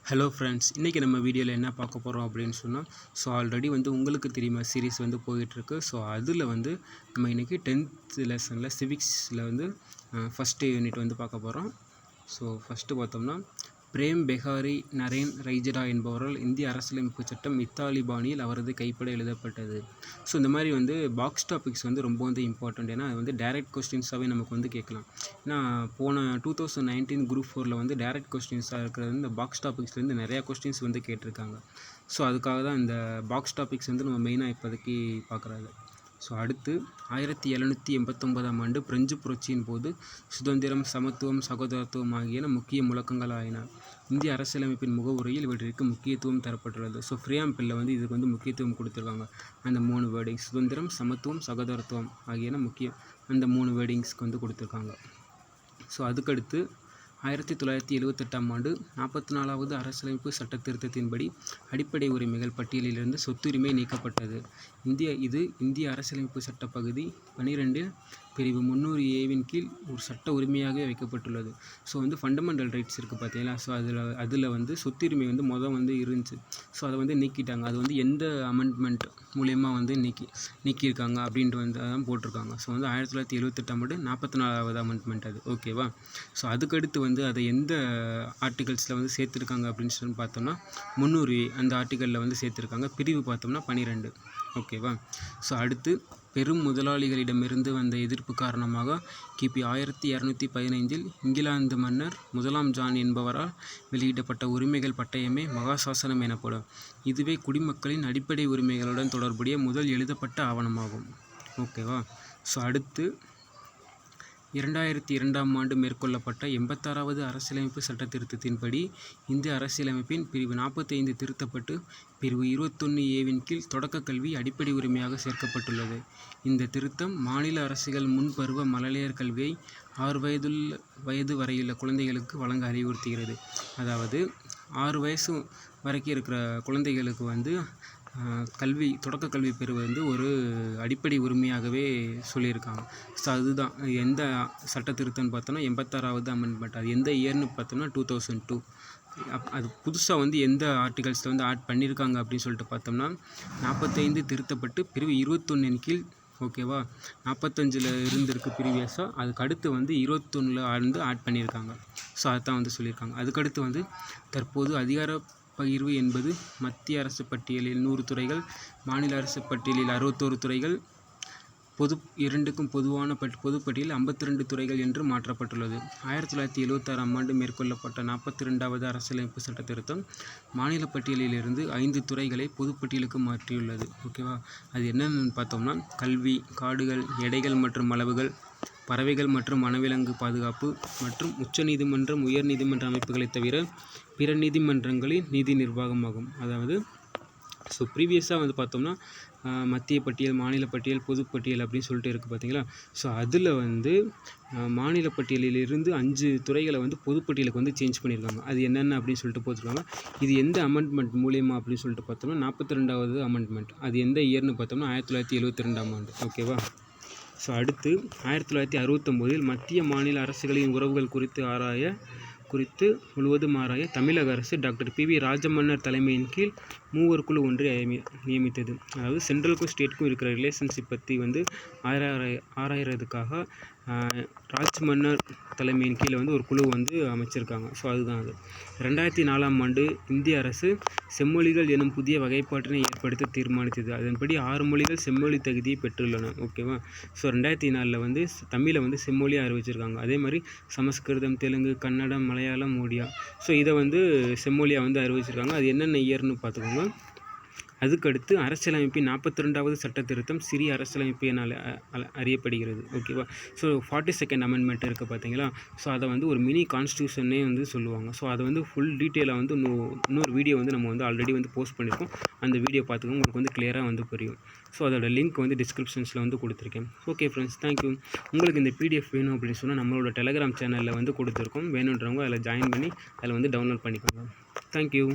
Hello friends, இன்றைக்கி நம்ம வீடியோவில் என்ன பார்க்க போகிறோம் அப்படின்னு சொன்னால், ஆல்ரெடி உங்களுக்கு தெரியுமா சீரீஸ் போயிட்டுருக்கு. அதில் நம்ம இன்றைக்கி 10th லெசனில் சிவிக்ஸில் ஃபஸ்ட்டு யூனிட் பார்க்க போகிறோம். ஃபஸ்ட்டு பார்த்தோம்னா, பிரேம் பெஹாரி நரேன் ரைஜடா என்பவரால் இந்திய அரசியலமைப்பு சட்டம் இத்தாலி பாணியில் அவரது கைப்பட எழுதப்பட்டது. இந்த மாதிரி பாக்ஸ் டாபிக்ஸ் ரொம்ப இம்பார்ட்டண்ட். ஏன்னா அது டைரக்ட் கொஸ்டின்ஸாகவே நமக்கு கேட்கலாம். ஏன்னா போன 2019 குரூப் 4ல் டைரக்ட் கொஸ்டின்ஸாக இருக்கிறது இந்த பாக்ஸ் டாபிக்ஸ்லேருந்து நிறையா கொஸ்டின்ஸ் கேட்டிருக்காங்க. அதுக்காக தான் இந்த பாக்ஸ் டாபிக்ஸ் நம்ம மெயினாக இப்போதைக்கு பார்க்குறது. அடுத்து 1789ஆம் ஆண்டு பிரெஞ்சு புரட்சியின் போது சுதந்திரம், சமத்துவம், சகோதரத்துவம் ஆகியன முக்கிய முழக்கங்கள் ஆயின. இந்திய அரசியலமைப்பின் முகவுரையில் இவற்றிற்கு முக்கியத்துவம் தரப்பட்டுள்ளது. ஃப்ரீஆம்பிளில் இதுக்கு முக்கியத்துவம் கொடுத்துருக்காங்க. அந்த 3 வேர்டிங்ஸ் சுதந்திரம், சமத்துவம், சகோதரத்துவம் ஆகியன முக்கியம். அந்த 3 வேர்டிங்ஸ்க்கு கொடுத்துருக்காங்க. அதுக்கடுத்து 1978ஆம் ஆண்டு 44வது அரசியலமைப்பு சட்ட திருத்தத்தின்படி அடிப்படை உரிமைகள் பட்டியலிலிருந்து சொத்துரிமை நீக்கப்பட்டது. இந்திய அரசியலமைப்பு சட்ட பகுதி 12 பிரிவு 300A கீழ் ஒரு சட்ட உரிமையாகவே வைக்கப்பட்டுள்ளது. ஃபண்டமெண்டல் ரைட்ஸ் இருக்குது பார்த்தீங்களா. அதில் சொத்துரிமை மொதல் இருந்துச்சு. அதை நீக்கிட்டாங்க. அது எந்த அமெண்ட்மெண்ட் மூலயமா நீக்கியிருக்காங்க அப்படின்ட்டு அதான் போட்டிருக்காங்க. 1978ஆம் ஆண்டு 44வது அமெண்ட்மெண்ட் அது. ஓகேவா. அதுக்கடுத்து அதை எந்த ஆர்டிகல்ஸில் சேர்த்துருக்காங்க அப்படின்னு சொல்லி பார்த்தோம்னா 300A அந்த ஆர்டிக்கலில் சேர்த்துருக்காங்க. பிரிவு பார்த்தோம்னா 12. ஓகேவா. அடுத்து பெரும் முதலாளிகளிடமிருந்து வந்த எதிர்ப்பு காரணமாக கிபி 1215 இங்கிலாந்து மன்னர் 1ஆம் ஜான் என்பவரால் வெளியிடப்பட்ட உரிமைகள் பட்டயமே மகாசாசனம் எனப்படும். இதுவே குடிமக்களின் அடிப்படை உரிமைகளுடன் தொடர்புடைய முதல் எழுதப்பட்ட ஆவணமாகும். ஓகேவா. அடுத்து 2002ஆம் ஆண்டு மேற்கொள்ளப்பட்ட 86வது அரசியலமைப்பு சட்ட திருத்தத்தின்படி இந்திய அரசியலமைப்பின் பிரிவு 45 திருத்தப்பட்டு பிரிவு 21A கீழ் தொடக்க கல்வி அடிப்படை உரிமையாக சேர்க்கப்பட்டுள்ளது. இந்த திருத்தம் மாநில அரசுகள் முன்பருவ மழலையர் கல்வியை 6 வயது வரையுள்ள குழந்தைகளுக்கு வழங்க அறிவுறுத்துகிறது. அதாவது 6 வயசு வரைக்கும் இருக்கிற குழந்தைகளுக்கு கல்வி தொடக்க கல்வி பெறுவது ஒரு அடிப்படை உரிமையாகவே சொல்லியிருக்காங்க. அதுதான் எந்த சட்ட திருத்தம்னு பார்த்தோம்னா 86வது அமெண்ட்மெண்ட். அது எந்த இயர்னு பார்த்தோம்னா 2002. அது புதுசாக எந்த ஆர்டிகல்ஸில் ஆட் பண்ணியிருக்காங்க அப்படின்னு சொல்லிட்டு பார்த்தோம்னா 45 திருத்தப்பட்டு பிரிவு 21 கீழ். ஓகேவா. 45ல் இருந்திருக்கு ப்ரீவியஸாக. அதுக்கு அடுத்து 21ல் ஆட் பண்ணியிருக்காங்க. அதுதான் சொல்லியிருக்காங்க. அதுக்கடுத்து தற்போது அதிகார பகிர்வு என்பது மத்திய அரசு பட்டியலில் 100 துறைகள், மாநில அரசு பட்டியலில் 61 துறைகள், இரண்டுக்கும் பொதுவான பொதுப்பட்டியலில் 52 துறைகள் என்று மாற்றப்பட்டுள்ளது. 1976ஆம் ஆண்டு மேற்கொள்ளப்பட்ட 42வது அரசியலமைப்பு சட்ட திருத்தம் மாநில பட்டியலிலிருந்து 5 துறைகளை பொதுப்பட்டியலுக்கு மாற்றியுள்ளது. ஓகேவா. அது என்னென்னு பார்த்தோம்னா கல்வி, காடுகள், எடைகள் மற்றும் அளவுகள், பறவைகள் மற்றும் வனவிலங்கு பாதுகாப்பு மற்றும் உச்சநீதிமன்றம், உயர் நீதிமன்ற அமைப்புகளை தவிர பிற நீதிமன்றங்களின் நீதி நிர்வாகமாகும். அதாவது ப்ரீவியஸாக பார்த்தோம்னா மத்திய பட்டியல், மாநில பட்டியல், பொதுப்பட்டியல் அப்படின்னு சொல்லிட்டு இருக்குது பார்த்தீங்களா. அதில் மாநில பட்டியலிலிருந்து 5 துறைகளை பொதுப்பட்டியலுக்கு சேஞ்ச் பண்ணியிருக்காங்க. அது என்னென்ன அப்படின்னு சொல்லிட்டு போட்டிருக்காங்க. இது எந்த அமெண்ட்மெண்ட் மூலியமாக அப்படின்னு சொல்லிட்டு பார்த்தோம்னா 42வது அமெண்ட்மெண்ட். அது எந்த இயர்னு பார்த்தோம்னா 1972ஆம் ஆண்டு. ஓகேவா. அடுத்து 1969இல் மத்திய மாநில அரசுகளின் உறவுகள் குறித்து முழுவதும் ஆராய தமிழக அரசு டாக்டர் PV ராஜமன்னர் தலைமையின் கீழ் 3 குழு ஒன்றை நியமித்தது. அதாவது சென்ட்ரலுக்கும் ஸ்டேட்டுக்கும் இருக்கிற ரிலேஷன்ஷிப் பற்றி ஆராயறதுக்காக ராஜ்மன்னர் தலைமையின் கீழே ஒரு குழு அமைச்சிருக்காங்க. அதுதான் அது. 2004ஆம் ஆண்டு இந்திய அரசு செம்மொழிகள் எனும் புதிய வகைப்பாட்டினை ஏற்படுத்த தீர்மானித்தது. அதன்படி 6 மொழிகள் செம்மொழி தகுதியை பெற்றுள்ளன. ஓகேவா. 2004ல் தமிழை செம்மொழியாக அறிவிச்சிருக்காங்க. அதே மாதிரி சமஸ்கிருதம், தெலுங்கு, கன்னடம், மலையாளம், ஒடியா இதை செம்மொழியாக அறிவிச்சிருக்காங்க. அது என்னென்ன இயர்னு பார்த்துக்கோங்க. அதுக்கடுத்து அரசியலமைப்பின் 42வது சட்ட திருத்தம் சிறிய அரசியலமைப்பு என அறியப்படுகிறது. ஓகேவா. 42nd அமெண்ட்மெண்ட் இருக்குது பார்த்தீங்களா. அதை ஒரு மினி கான்ஸ்டியூஷனே சொல்லுவாங்க. அதை ஃபுல் டீட்டெயிலாக இன்னொரு வீடியோ நம்ம ஆல்ரெடி போஸ்ட் பண்ணியிருக்கோம். அந்த வீடியோ பார்த்துக்கோங்க. உங்களுக்கு கிளியராக புரியும். அதோட லிங்க் டிஸ்கிரிப்ஷன்ஸில் கொடுத்துருக்கேன். Okay friends, thank you. உங்களுக்கு இந்த PDF வேணும் அப்படின்னு சொன்னால் நம்மளோட டெலகிராம் சேனலில் கொடுத்துருக்கோம். வேணுன்றவங்க அதில் ஜாயின் பண்ணி அதில் டவுன்லோட் பண்ணிக்கோங்க. தேங்க்யூ.